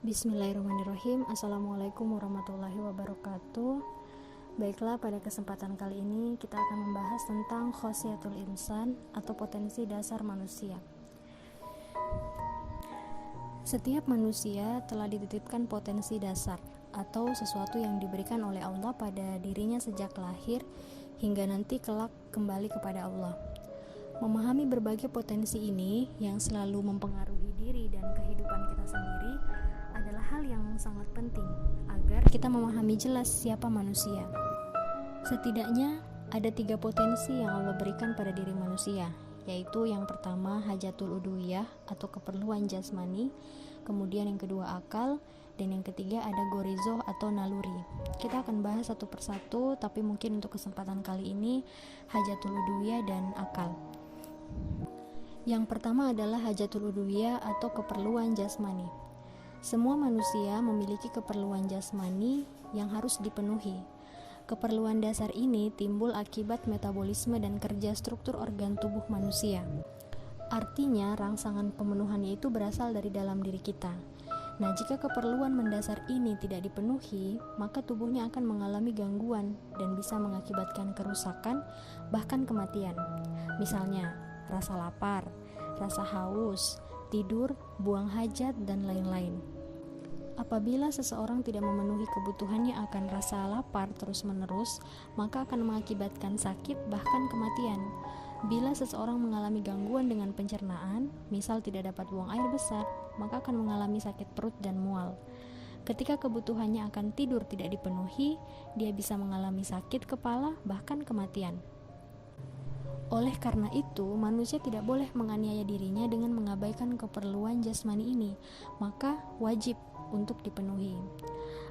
Bismillahirrahmanirrahim. Assalamualaikum warahmatullahi wabarakatuh. Baiklah, pada kesempatan kali ini kita akan membahas tentang khosiatul insan atau potensi dasar manusia. Setiap manusia telah dititipkan potensi dasar atau sesuatu yang diberikan oleh Allah pada dirinya sejak lahir hingga nanti kelak kembali kepada Allah. Memahami berbagai potensi ini yang selalu mempengaruhi diri dan kehidupan kita sendiri adalah hal yang sangat penting agar kita memahami jelas siapa manusia. Setidaknya ada 3 potensi yang Allah berikan pada diri manusia, yaitu yang pertama hajatul udhuwiyah atau keperluan jasmani, kemudian yang kedua akal, dan yang ketiga ada gorizoh atau naluri. Kita akan bahas satu persatu, tapi mungkin untuk kesempatan kali ini hajatul udhuwiyah dan akal. Yang pertama adalah hajatul udhuwiyah atau keperluan jasmani. Semua manusia memiliki keperluan jasmani yang harus dipenuhi. Keperluan dasar ini timbul akibat metabolisme dan kerja struktur organ tubuh manusia. Artinya, rangsangan pemenuhannya itu berasal dari dalam diri kita. Nah, jika keperluan mendasar ini tidak dipenuhi, maka tubuhnya akan mengalami gangguan dan bisa mengakibatkan kerusakan, bahkan kematian. Misalnya, rasa lapar, rasa haus, tidur, buang hajat, dan lain-lain. Apabila seseorang tidak memenuhi kebutuhannya akan rasa lapar terus-menerus, maka akan mengakibatkan sakit bahkan kematian. Bila seseorang mengalami gangguan dengan pencernaan, misal tidak dapat buang air besar, maka akan mengalami sakit perut dan mual. Ketika kebutuhannya akan tidur tidak dipenuhi, dia bisa mengalami sakit kepala bahkan kematian. Oleh karena itu, manusia tidak boleh menganiaya dirinya dengan mengabaikan keperluan jasmani ini, maka wajib untuk dipenuhi.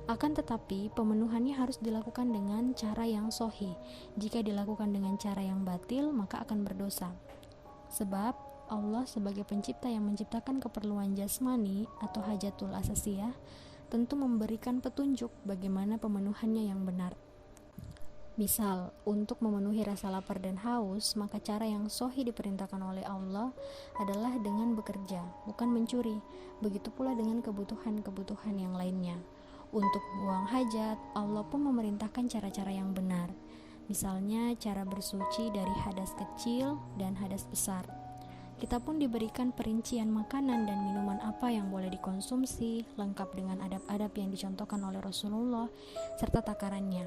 Akan tetapi, pemenuhannya harus dilakukan dengan cara yang sahih. Jika dilakukan dengan cara yang batil, maka akan berdosa. Sebab Allah sebagai pencipta yang menciptakan keperluan jasmani atau hajatul asasiyah tentu memberikan petunjuk bagaimana pemenuhannya yang benar. Misal, untuk memenuhi rasa lapar dan haus, maka cara yang sahih diperintahkan oleh Allah adalah dengan bekerja, bukan mencuri. Begitu pula dengan kebutuhan-kebutuhan yang lainnya. Untuk buang hajat, Allah pun memerintahkan cara-cara yang benar. Misalnya, cara bersuci dari hadas kecil dan hadas besar. Kita pun diberikan perincian makanan dan minuman apa yang boleh dikonsumsi, lengkap dengan adab-adab yang dicontohkan oleh Rasulullah, serta takarannya.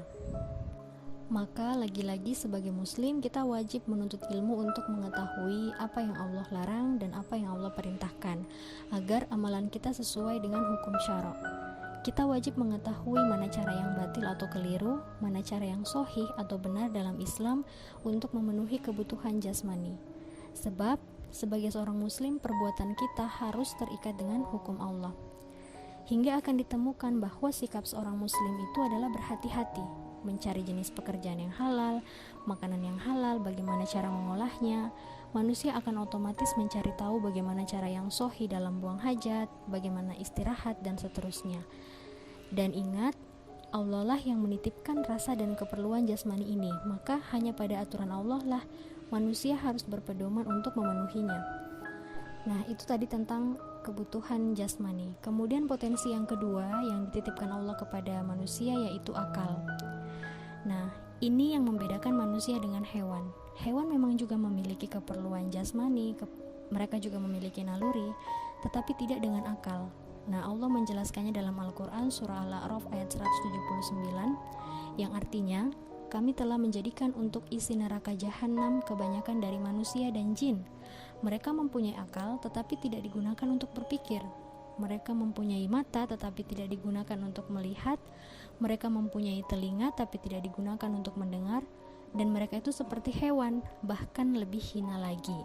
Maka lagi-lagi sebagai muslim kita wajib menuntut ilmu untuk mengetahui apa yang Allah larang dan apa yang Allah perintahkan agar amalan kita sesuai dengan hukum syara'. Kita wajib mengetahui mana cara yang batil atau keliru, mana cara yang sahih atau benar dalam Islam untuk memenuhi kebutuhan jasmani. Sebab sebagai seorang muslim perbuatan kita harus terikat dengan hukum Allah. Hingga akan ditemukan bahwa sikap seorang muslim itu adalah berhati-hati mencari jenis pekerjaan yang halal, makanan yang halal, bagaimana cara mengolahnya. Manusia akan otomatis mencari tahu bagaimana cara yang sahih dalam buang hajat, bagaimana istirahat, dan seterusnya. Dan ingat, Allah lah yang menitipkan rasa dan keperluan jasmani ini, maka hanya pada aturan Allah lah manusia harus berpedoman untuk memenuhinya. Nah, itu tadi tentang kebutuhan jasmani. Kemudian potensi yang kedua yang dititipkan Allah kepada manusia yaitu akal. Nah, ini yang membedakan manusia dengan hewan. Hewan memang juga memiliki keperluan jasmani, mereka juga memiliki naluri, tetapi tidak dengan akal. Nah, Allah menjelaskannya dalam Al-Quran surah Al-A'raf ayat 179, yang artinya, kami telah menjadikan untuk isi neraka jahanam kebanyakan dari manusia dan jin. Mereka mempunyai akal, tetapi tidak digunakan untuk berpikir. Mereka mempunyai mata, tetapi tidak digunakan untuk melihat. Mereka mempunyai telinga, tapi tidak digunakan untuk mendengar. Dan mereka itu seperti hewan, bahkan lebih hina lagi.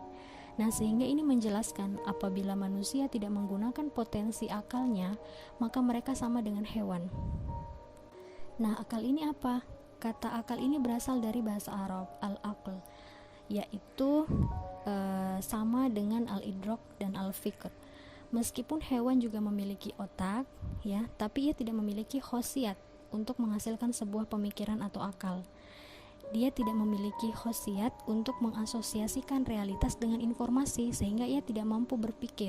Nah, sehingga ini menjelaskan apabila manusia tidak menggunakan potensi akalnya, maka mereka sama dengan hewan. Nah, akal ini apa? Kata akal ini berasal dari bahasa Arab, al-aql, yaitu sama dengan al-idrak dan al-fikr. Meskipun hewan juga memiliki otak, ya, tapi ia tidak memiliki khosiat untuk menghasilkan sebuah pemikiran atau akal. Dia tidak memiliki khosiat untuk mengasosiasikan realitas dengan informasi, sehingga ia tidak mampu berpikir,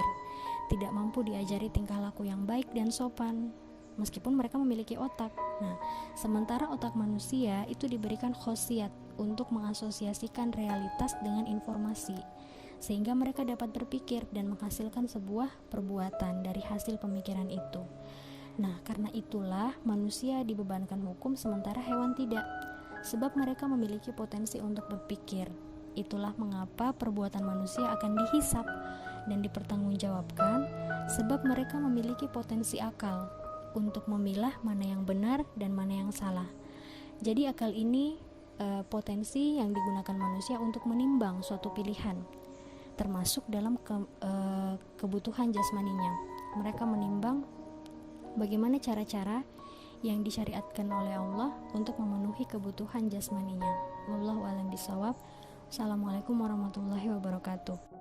tidak mampu diajari tingkah laku yang baik dan sopan, meskipun mereka memiliki otak. Nah, sementara otak manusia itu diberikan khosiat untuk mengasosiasikan realitas dengan informasi, sehingga mereka dapat berpikir dan menghasilkan sebuah perbuatan dari hasil pemikiran itu. Nah, karena itulah manusia dibebankan hukum sementara hewan tidak, sebab mereka memiliki potensi untuk berpikir. Itulah mengapa perbuatan manusia akan dihisap dan dipertanggungjawabkan, sebab mereka memiliki potensi akal untuk memilah mana yang benar dan mana yang salah. Jadi akal ini potensi yang digunakan manusia untuk menimbang suatu pilihan, termasuk dalam kebutuhan jasmaninya. Mereka menimbang bagaimana cara-cara yang disyariatkan oleh Allah untuk memenuhi kebutuhan jasmaninya. Wallahu a'lam bishawab. Assalamualaikum warahmatullahi wabarakatuh.